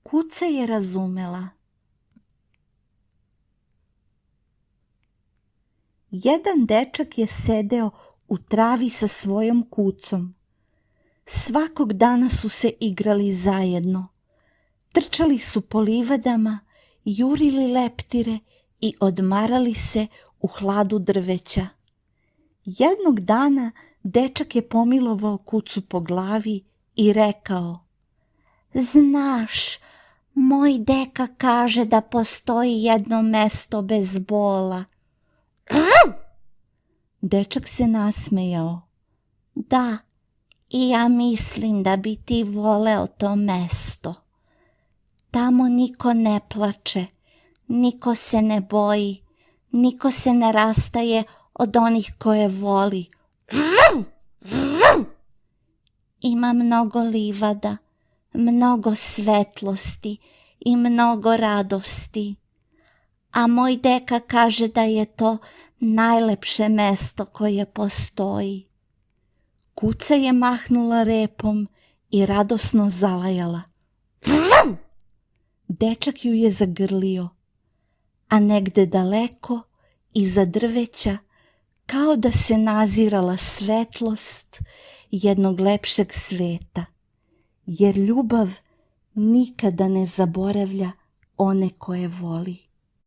Kuca je razumela. Jedan dečak je sedeo u travi sa svojom kucom. Svakog dana su se igrali zajedno. Trčali su po livadama, jurili leptire i odmarali se u hladu drveća. Jednog dana dečak je pomilovao kucu po glavi i rekao: Znaš, moj deka kaže da postoji jedno mesto bez bola. Dečak se nasmejao. Da, i ja mislim da bi ti voleo to mesto. Tamo niko ne plače, niko se ne boji, niko se ne rastaje od onih koje voli. Ima mnogo livada, mnogo svetlosti i mnogo radosti. A moj deka kaže da je to najlepše mesto koje postoji. Kuca je mahnula repom i radosno zalajala. Dečak ju je zagrlio, a negde daleko, iza drveća, kao da se nazirala svetlost jednog lepšeg sveta, jer ljubav nikada ne zaboravlja one koje voli.